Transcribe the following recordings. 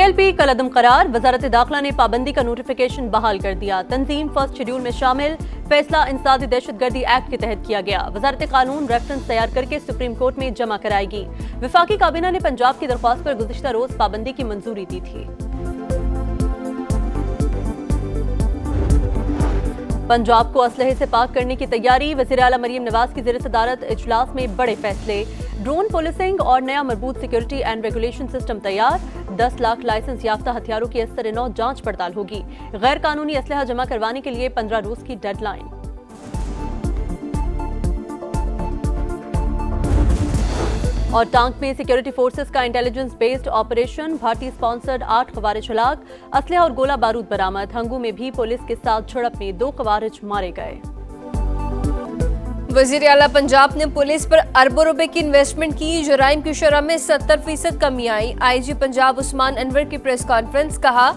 PLP कलअदम करार, वजारत दाखिला ने पाबंदी का नोटिफिकेशन बहाल कर दिया। तंजीम फर्स्ट शेड्यूल में शामिल, फैसला इंसदादी दहशतगर्दी एक्ट के तहत किया गया। वजारत कानून रेफरेंस तैयार करके सुप्रीम कोर्ट में जमा कराएगी। विफाकी काबीना ने पंजाब की दरख्वास्त पर गुज़िश्ता रोज पाबंदी की मंजूरी दी थी। पंजाब को असलहे से पाक करने की तैयारी, वज़ीर आला मरीम नवाज की ज़ेर सदारत इजलास में बड़े फैसले। ड्रोन पुलिसिंग और नया मजबूत सिक्योरिटी एंड रेगुलेशन सिस्टम तैयार। 10 लाख लाइसेंस याफ्ता हथियारों की असर-ए-नौ जांच पड़ताल होगी। गैर कानूनी असलहा जमा करवाने के लिए 15 रोज की डेडलाइन। और टांग में सिक्योरिटी फोर्सेस का इंटेलिजेंस बेस्ड ऑपरेशन, भारतीय स्पॉन्सर्ड 8 खवारिज हलाक, असलहा और गोला बारूद बरामद। हंगू में भी पुलिस के साथ झड़प में 2 खवारिज मारे गए। वज़ीर आला पंजाब ने पुलिस पर अरबों रुपए की इन्वेस्टमेंट की, जुराइम की शरह में 70% कमी आई। IG पंजाब उस्मान अनवर की प्रेस कॉन्फ्रेंस, कहा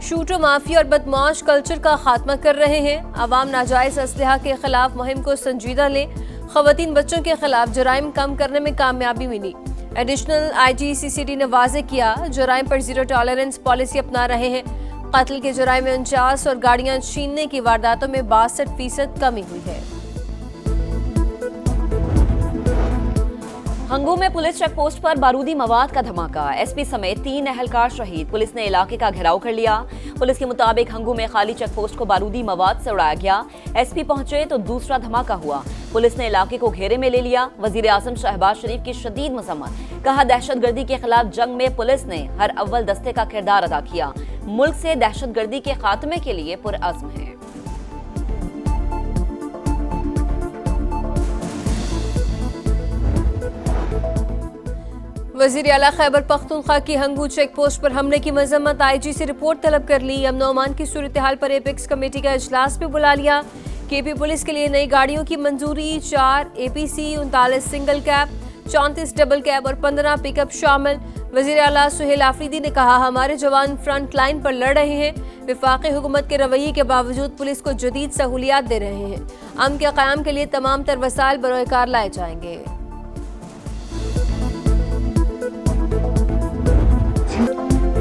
शूटर माफिया और बदमाश कल्चर का खात्मा कर रहे हैं। अवाम नाजायज असलहा के खिलाफ मुहिम को संजीदा लें। खवातीन बच्चों के खिलाफ जुराइम कम करने में कामयाबी मिली। एडिशनल IG CCD ने वाजे किया, जुराइम पर जीरो टॉलरेंस पॉलिसी अपना रहे हैं। कत्ल के जुराइम में 49 और गाड़ियां छीनने की वारदातों में 62% कमी हुई है। हंगू में पुलिस चेक पोस्ट पर बारूदी मवाद का धमाका, SP समेत 3 अहलकार शहीद। पुलिस ने इलाके का घेराव कर लिया। पुलिस के मुताबिक हंगू में खाली चेक पोस्ट को बारूदी मवाद से उड़ाया गया। SP पहुंचे तो दूसरा धमाका हुआ। पुलिस ने इलाके को घेरे में ले लिया। वजीर आजम शहबाज शरीफ की शदीद मजम्मत, कहा दहशतगर्दी के खिलाफ जंग में पुलिस ने हर अव्वल दस्ते का किरदार अदा किया। मुल्क से दहशतगर्दी के खात्मे के लिए पुरअज़्म है। वज़ीर आला खैबर पख्तूनख्वा की हंगू चेक पोस्ट पर हमले की मजम्मत, IG से रिपोर्ट तलब कर ली। अमन अमान की सूरत हाल पर एपेक्स कमेटी का इजलास भी बुला लिया। KP पुलिस के लिए नई गाड़ियों की मंजूरी, 4 APC, 39 single cab, 34 double cab और 15 पिकअप शामिल। वज़ीर आला सुहेल आफरीदी ने कहा हमारे जवान फ्रंट लाइन पर लड़ रहे हैं। विफाकी हुकूमत के रवैये के बावजूद पुलिस को जदीद सहूलियात दे रहे हैं। अमन के क़याम के लिए तमाम तर वसाइल बरोकार लाए जाएंगे।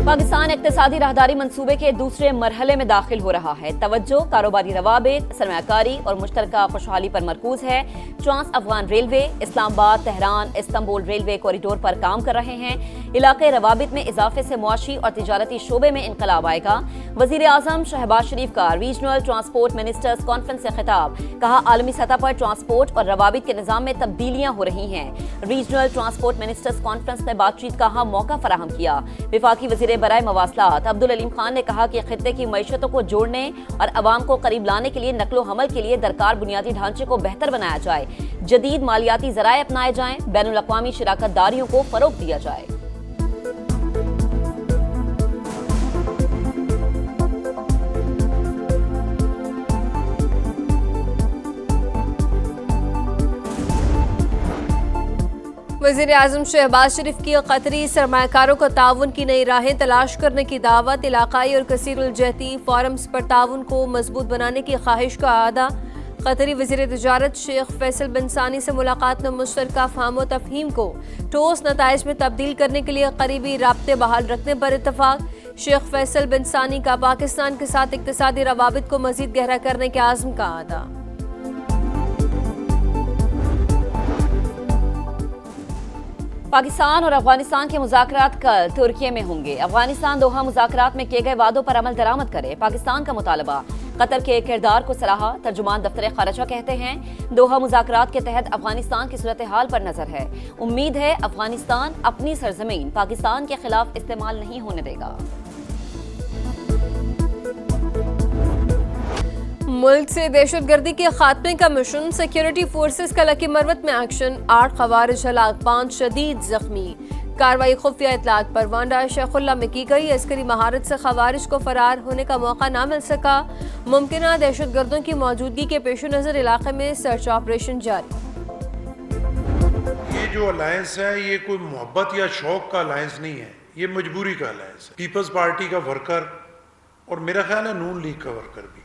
पाकिस्तान इक्तिसादी राहदारी मंसूबे के दूसरे मरहले में दाखिल हो रहा है। तवज्जो कारोबारी रवाबित, सरमायाकारी और मुश्तरका खुशहाली पर मरकूज है। Trans Afghan railway Islamabad, Tehran, Istanbul railway corridor पर काम कर रहे हैं। इलाके रवाबित में इजाफे से मुआशी और तिजारती शोबे में इनकलाब आएगा। वजीर आजम शहबाज शरीफ का रीजनल ट्रांसपोर्ट मिनिस्टर्स कॉन्फ्रेंस से खिताब, कहा आलमी सतह पर ट्रांसपोर्ट और रवाबित के निज़ाम में तब्दीलियां हो रही हैं। रीजनल ट्रांसपोर्ट मिनिस्टर्स कॉन्फ्रेंस में बातचीत का मौका फराहम किया। विफाकी वजीर बराए मवासलात अब्दुल अलीम खान ने कहा कि खित्ते की मईशतों को जोड़ने और अवाम को करीब लाने के लिए नकलो हमल के लिए दरकार बुनियादी ढांचे को बेहतर बनाया जाए। जदीद मालियाती जराए अपनाए जाएं, बैनुल अक़वामी शिराकतदारियों को फरोग दिया जाए। वज़ीर आज़म शहबाज शरीफ की कतरी सरमायाकारों को ताउन की नई राहें तलाश करने की दावत, इलाकाई और कसीरुल जहती फोरम्स पर ताउन को मजबूत बनाने की ख्वाहिश का आदा। कतरी वज़ीर तिजारत शेख फैसल बिन सानी से मुलाकात में मुश्तरका फ़हम व तफ़हीम को ठोस नताइज में तब्दील करने के लिए करीबी राब्ते बहाल रखने पर इत्तफाक। शेख फैसल बिन सानी का पाकिस्तान के साथ इक्तिसादी रवाबित को मज़ीद गहरा करने के आज़म का आदा। पाकिस्तान और अफगानिस्तान के मुज़ाकरात कल तुर्की में होंगे। अफगानिस्तान दोहा मुज़ाकरात में किए गए वादों पर अमल दरामद करे, पाकिस्तान का मुतालबा। कतर के किरदार को सराहा, तर्जुमान दफ्तर खारजा कहते हैं दोहा मुज़ाकरात के तहत अफगानिस्तान की सूरत हाल पर नजर है। उम्मीद है अफगानिस्तान अपनी सरजमीन पाकिस्तान के खिलाफ इस्तेमाल नहीं होने देगा। मुल्क से दहशतगर्दी के खात्मे का मिशन, सिक्योरिटी फोर्सेस का लकी मरवत में एक्शन, 8 खवारिज हलाक, 5 शदीद जख्मी। कार्रवाई खुफिया इतलात पर वांडा शेखुल्ला में की गई। अस्करी महारत से खवारिज को फरार होने का मौका ना मिल सका। मुमकिन दहशतगर्दों की मौजूदगी के पेश नज़र इलाके में सर्च ऑपरेशन जारी। ये जो अलायंस है ये कोई मोहब्बत या शौक का अलायंस नहीं है, ये मजबूरी का अलायंस है। पीपल्स पार्टी का वर्कर और मेरा ख्याल है नून लीग का वर्कर भी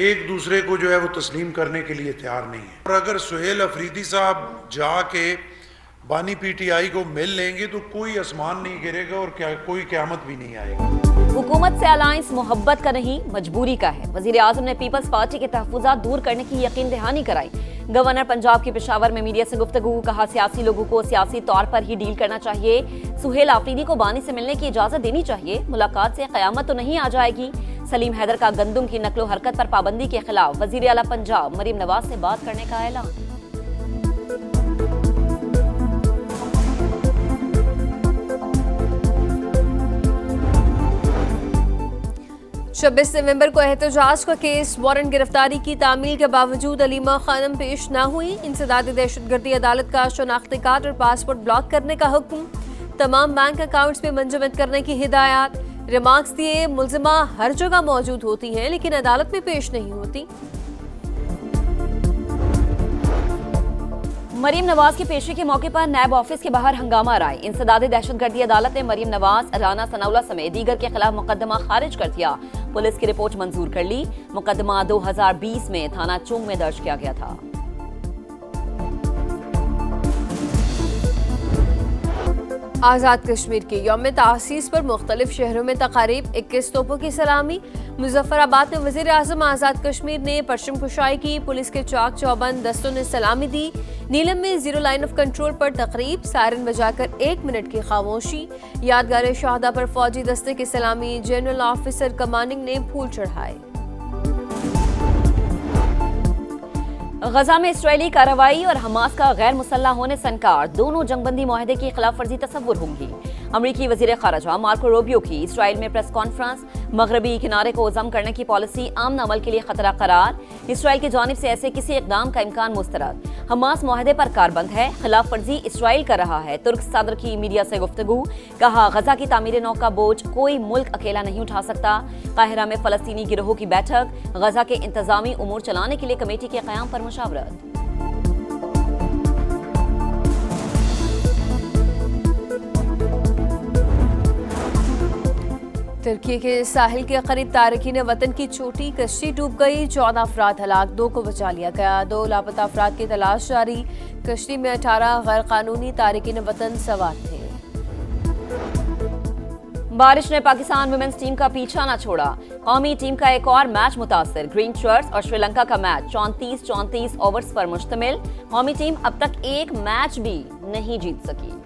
एक दूसरे को जो है वो तस्लीम करने के लिए तैयार नहीं है। और अगर सुहेल अफरीदी साहब जाके बानी पीटीआई को मिल लेंगे तो कोई आसमान नहीं गिरेगा और कोई क़यामत भी नहीं आएगा। हुकूमत से अलायंस मोहब्बत का नहीं मजबूरी का है। वजीर आजम ने पीपल्स पार्टी के तहफुजात दूर करने की यकीन दहानी कराई। गवर्नर पंजाब की पेशावर में मीडिया से गुफ्तगू, कहा सियासी लोगों को सियासी तौर पर ही डील करना चाहिए। सुहेल आफरीदी को बानी से मिलने की इजाजत देनी चाहिए। मुलाकात से क़यामत तो नहीं आ जाएगी। सलीम हैदर का गंदुम की नकलो हरकत पर पाबंदी के खिलाफ वजीर आला पंजाब मरीम नवाज से बात करने का ऐलान। 26 नवंबर को एहतजाज का केस वारंट गिरफ्तारी की तामील के बावजूद अलीमा खानम पेश न हुई। इंसदाद दहशतगर्दी अदालत का शनाख्ती कार्ड और पासपोर्ट ब्लॉक करने का हुक्म। तमाम बैंक अकाउंट्स में मंजमद करने की हिदायत। रिमार्क्स दिए, मुल्जिमा हर जगह मौजूद होती हैं लेकिन अदालत में पेश नहीं होती। मरीम नवाज की पेशी के मौके पर नैब ऑफिस के बाहर हंगामा राय। इंसदाद दहशतगर्दी अदालत ने मरीम नवाज, राना सनाउल्लाह समेत दीगर के खिलाफ मुकदमा खारिज कर दिया। पुलिस की रिपोर्ट मंजूर कर ली। मुकदमा 2020 में थाना चुंग में दर्ज किया गया था। आज़ाद कश्मीर के यौम तासीस पर मुख्तलिफ शहरों में तकारीब, 21 तोपों की सलामी। मुजफ्फराबाद में वज़ीर आज़म आज़ाद कश्मीर ने परचम कुशाई की। पुलिस के चाक चौबंद दस्तों ने सलामी दी। नीलम में जीरो लाइन ऑफ कंट्रोल पर तकरीब, सायरन बजाकर 1 मिनट की खामोशी। यादगार शहादा पर फौजी दस्ते की सलामी, जनरल ऑफिसर कमांडिंग ने फूल चढ़ाए। गजा में इस्राएली कार्रवाई और हमास का गैर मुसल्लह होने से इनकार। दोनों जंगबंदी मुआहदे की खिलाफ वर्जी तस्वुर होंगी। अमरीकी वजीर खारजा मार्को रूबियो की इसराइल में प्रेस कॉन्फ्रेंस। मगरबी किनारे को जम करने की पॉलिसी आमन अमल के लिए खतरा करार। इसराइल की जानिब से ऐसे किसी इकदाम का इम्कान मुस्तरद। हमास मुआहदे पर कारबंद है, खिलाफ वर्जी इसराइल कर रहा है। तुर्क सदर की मीडिया से गुफ्तगू, कहा गजा की तामीर नौ का बोझ कोई मुल्क अकेला नहीं उठा सकता। काहिरा में फलस्तीनी गिरोह की बैठक, गजा के इंतजामी उमूर चलाने के लिए कमेटी के क़याम पर मुशावरत। तुर्की के साहिल के करीब तारकीन वतन की छोटी कश्ती डूब गई। 14 अफराद हलाक, 2 को बचा लिया गया। 2 लापता अफराद की तलाश जारी। कश्ती में 18 गैर कानूनी तारकीन वतन सवार थे। बारिश ने पाकिस्तान वुमेन्स टीम का पीछा न छोड़ा। कौमी टीम का एक और मैच मुतासर। ग्रीन शर्ट्स और श्रीलंका का मैच 34 ओवर्स पर मुश्तमिल। कौमी टीम अब तक एक मैच भी नहीं जीत सकी।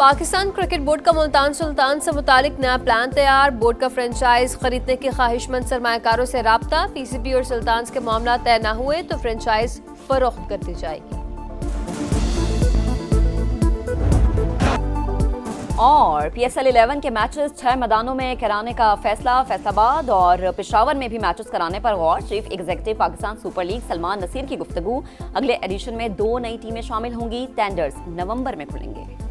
पाकिस्तान क्रिकेट बोर्ड का मुल्तान सुल्तान से मुतालिक नया प्लान तैयार। बोर्ड का फ्रेंचाइज खरीदने के ख्वाहिशमंद सरमायाकारों से राब्ता। पीसीबी और सुल्तान के मामला तय न हुए तो फ्रेंचाइज फरोख्त कर दी जाएगी। और PSL 11 के मैचेस 6 मैदानों में कराने का फैसला। फैसलाबाद और पेशावर में भी मैचेस कराने पर गौर। Chief executive Pakistan super league Salman Naseer की गुफ्तगू। अगले एडिशन में 2 नई टीमें शामिल होंगी। टेंडर्स नवंबर में खुलेंगे।